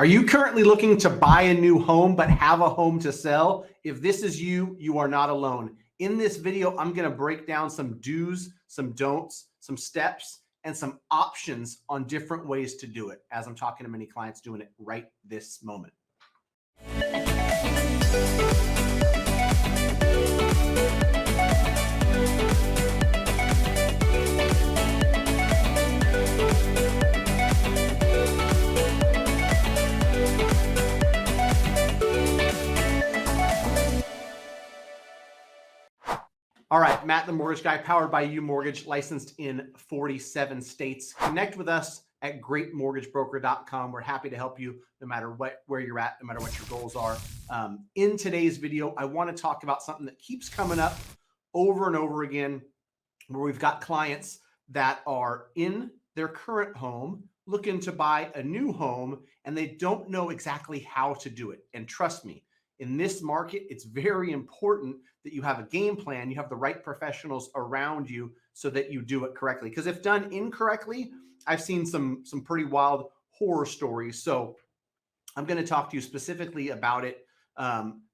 Are you currently looking to buy a new home but have a home to sell? If this is you, you are not alone. In this video, I'm going to break down some do's, some don'ts, some steps, and some options on different ways to do it, as I'm talking to many clients doing it right this moment. All right, Matt the Mortgage Guy, powered by You Mortgage, licensed in 47 states. Connect with us at greatmortgagebroker.com. We're happy to help you no matter where you're at, no matter what your goals are. In today's video, I want to talk about something that keeps coming up over and over again, where we've got clients that are in their current home looking to buy a new home, and they don't know exactly how to do it. And trust me, in this market, it's very important that you have a game plan, you have the right professionals around you so that you do it correctly. Because if done incorrectly, I've seen some pretty wild horror stories. So I'm going to talk to you specifically about it,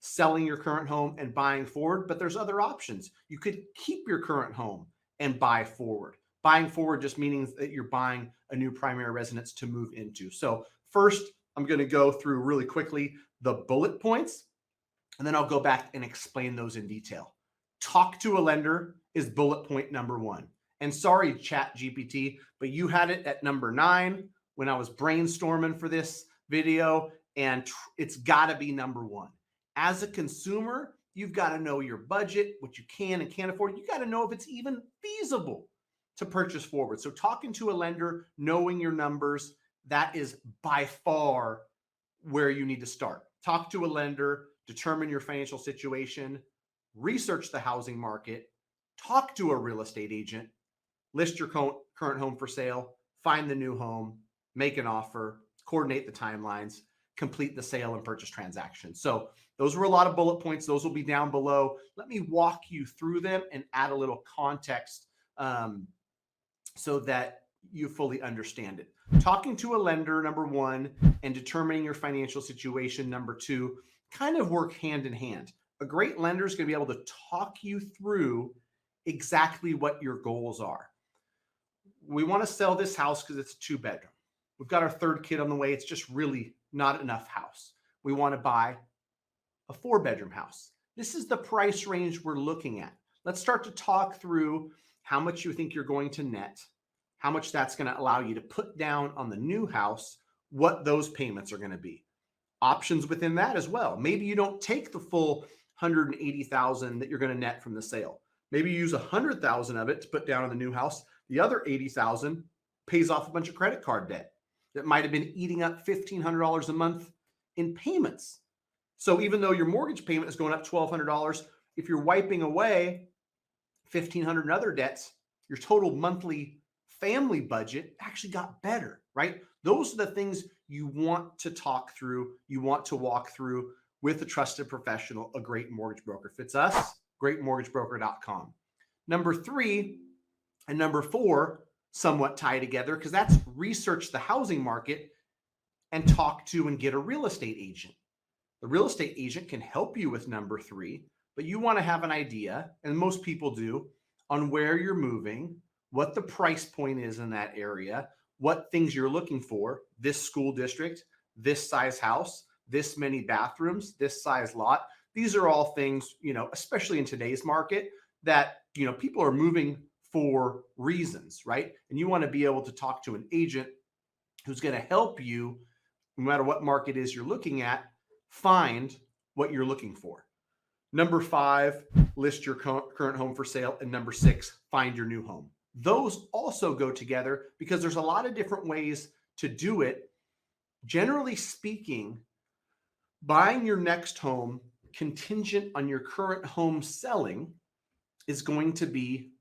selling your current home and buying forward, but there's other options. You could keep your current home and buy forward. Buying forward just means that you're buying a new primary residence to move into. So first, I'm going to go through really quickly the bullet points, and then I'll go back and explain those in detail. Talk to a lender is bullet point number 1. And sorry, ChatGPT, but you had it at number 9 when I was brainstorming for this video, and it's got to be number 1. As a consumer, you've got to know your budget, what you can and can't afford. You got to know if it's even feasible to purchase forward. So talking to a lender, knowing your numbers, that is by far where you need to start. Talk to a lender, determine your financial situation, research the housing market, talk to a real estate agent, list your current home for sale, find the new home, make an offer, coordinate the timelines, complete the sale and purchase transaction. So those were a lot of bullet points. Those will be down below. Let me walk you through them and add a little context so that you fully understand it. Talking to a lender, number 1, and determining your financial situation, number 2, kind of work hand in hand. A great lender is going to be able to talk you through exactly what your goals are. We want to sell this house because it's a 2-bedroom. We've got our 3rd kid on the way. It's just really not enough house. We want to buy a 4-bedroom house. This is the price range we're looking at. Let's start to talk through how much you think you're going to net, how much that's going to allow you to put down on the new house, what those payments are going to be. Options within that as well. Maybe you don't take the full $180,000 that you're going to net from the sale. Maybe you use $100,000 of it to put down on the new house. The other $80,000 pays off a bunch of credit card debt that might have been eating up $1,500 a month in payments. So even though your mortgage payment is going up $1,200, if you're wiping away $1,500 in other debts, your total monthly family budget actually got better, right? Those are the things you want to talk through, you want to walk through with a trusted professional, a great mortgage broker. If it's us, greatmortgagebroker.com. Number 3 and number 4 somewhat tie together, because that's research the housing market and talk to and get a real estate agent. The real estate agent can help you with number 3, but you want to have an idea, and most people do, on where you're moving, what the price point is in that area, what things you're looking for, this school district, this size house, this many bathrooms, this size lot. These are all things, especially in today's market, that, people are moving for reasons, right? And you want to be able to talk to an agent who's going to help you, no matter what market is you're looking at, find what you're looking for. Number 5, list your current home for sale. And number 6, find your new home. Those also go together because there's a lot of different ways to do it. Generally speaking, buying your next home contingent on your current home selling is going to be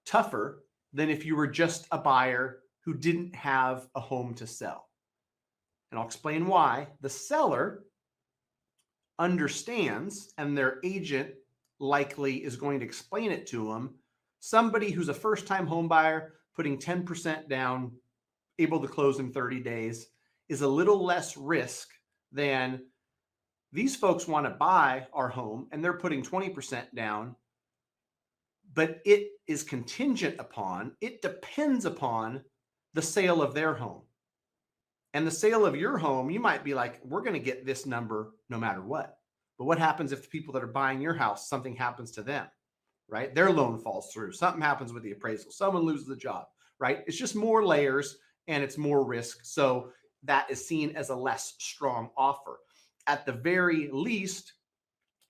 tougher than if you were just a buyer who didn't have a home to sell. And I'll explain why. The seller understands, and their agent likely is going to explain it to them. Somebody who's a first-time home buyer putting 10% down, able to close in 30 days, is a little less risk than these folks want to buy our home and they're putting 20% down, but it is contingent upon, it depends upon the sale of their home. And the sale of your home, you might be like, we're going to get this number no matter what. But what happens if the people that are buying your house, something happens to them, right? Their loan falls through, something happens with the appraisal, someone loses the job, right? It's just more layers and it's more risk. So that is seen as a less strong offer. At the very least,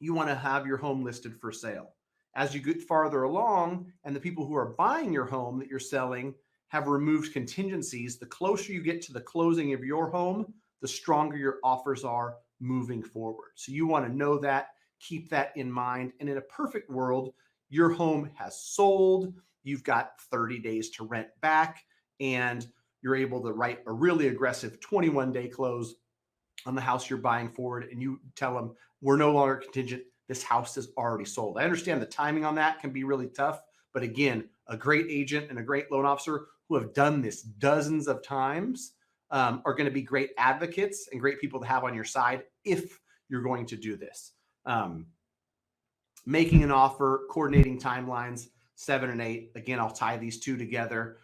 you want to have your home listed for sale. As you get farther along and the people who are buying your home that you're selling have removed contingencies, the closer you get to the closing of your home, the stronger your offers are moving forward. So you want to know that, keep that in mind. And in a perfect world, your home has sold, you've got 30 days to rent back, and you're able to write a really aggressive 21-day close on the house you're buying forward, and you tell them, we're no longer contingent, this house is already sold. I understand the timing on that can be really tough, but again, a great agent and a great loan officer who have done this dozens of times are going to be great advocates and great people to have on your side if you're going to do this. Making an offer, coordinating timelines, 7 and 8. Again, I'll tie these two together.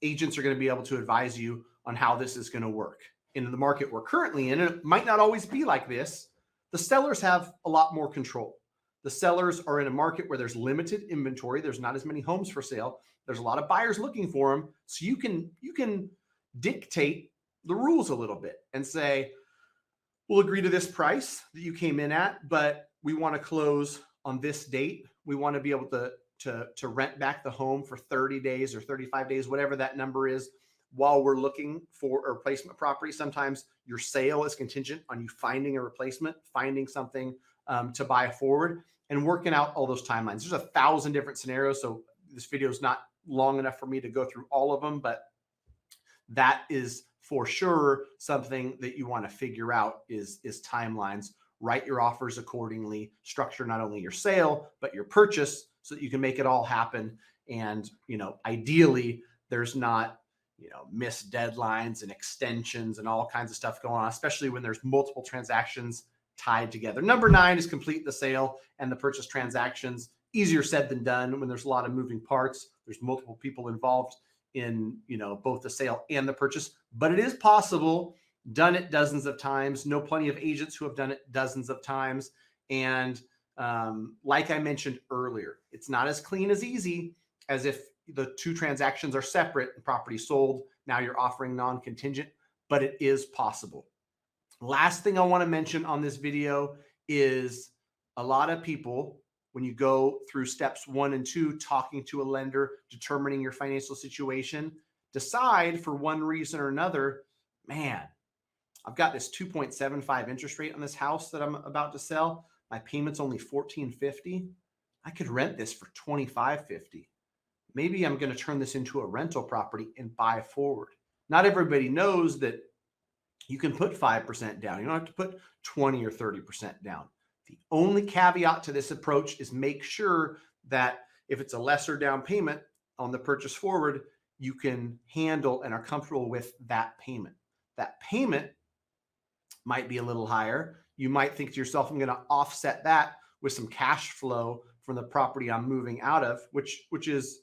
Agents are going to be able to advise you on how this is going to work. In the market we're currently in, and it might not always be like this, the sellers have a lot more control. The sellers are in a market where there's limited inventory. There's not as many homes for sale. There's a lot of buyers looking for them. So you can dictate the rules a little bit and say, we'll agree to this price that you came in at, but we want to close on this date. We want to be able to rent back the home for 30 days or 35 days, whatever that number is, while we're looking for a replacement property. Sometimes your sale is contingent on you finding a replacement, finding something to buy forward, and working out all those timelines. There's 1,000 different scenarios, so this video is not long enough for me to go through all of them, but that is for sure something that you want to figure out is timelines. Write your offers accordingly, structure not only your sale, but your purchase so that you can make it all happen. And, ideally there's not, missed deadlines and extensions and all kinds of stuff going on, especially when there's multiple transactions tied together. Number 9 is complete the sale and the purchase transactions. Easier said than done when there's a lot of moving parts. There's multiple people involved in, both the sale and the purchase, but it is possible. Done it dozens of times. Know plenty of agents who have done it dozens of times. And like I mentioned earlier, it's not as clean as easy as if the two transactions are separate and property sold. Now you're offering non-contingent, but it is possible. Last thing I want to mention on this video is a lot of people, when you go through steps 1 and 2, talking to a lender, determining your financial situation, decide for one reason or another, man, I've got this 2.75 interest rate on this house that I'm about to sell. My payment's only $1,450. I could rent this for $2,550. Maybe I'm going to turn this into a rental property and buy forward. Not everybody knows that you can put 5% down. You don't have to put 20 or 30% down. The only caveat to this approach is make sure that if it's a lesser down payment on the purchase forward, you can handle and are comfortable with that payment. That payment might be a little higher. You might think to yourself, I'm going to offset that with some cash flow from the property I'm moving out of, which is,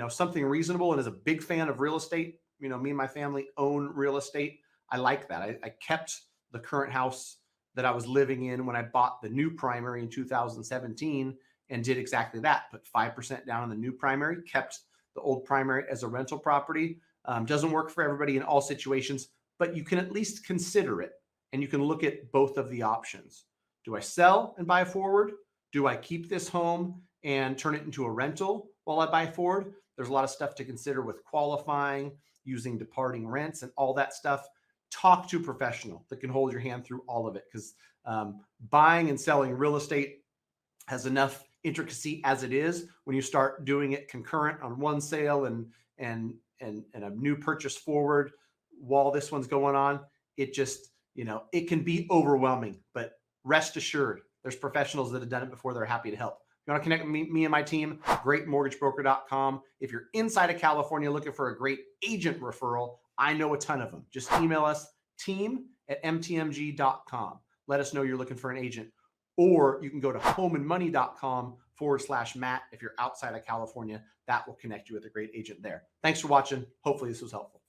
something reasonable. And as a big fan of real estate, me and my family own real estate. I like that. I kept the current house that I was living in when I bought the new primary in 2017 and did exactly that. Put 5% down on the new primary, kept the old primary as a rental property. Doesn't work for everybody in all situations, but you can at least consider it. And you can look at both of the options. Do I sell and buy forward? Do I keep this home and turn it into a rental while I buy forward? There's a lot of stuff to consider with qualifying, using departing rents and all that stuff. Talk to a professional that can hold your hand through all of it, because buying and selling real estate has enough intricacy as it is. When you start doing it concurrent on one sale and a new purchase forward while this one's going on, it just, it can be overwhelming. But rest assured, there's professionals that have done it before. They're happy to help. If you want to connect with me and my team, greatmortgagebroker.com. If you're inside of California looking for a great agent referral, I know a ton of them. Just email us, team@mtmg.com. Let us know you're looking for an agent. Or you can go to homeandmoney.com/Matt. If you're outside of California, that will connect you with a great agent there. Thanks for watching. Hopefully this was helpful.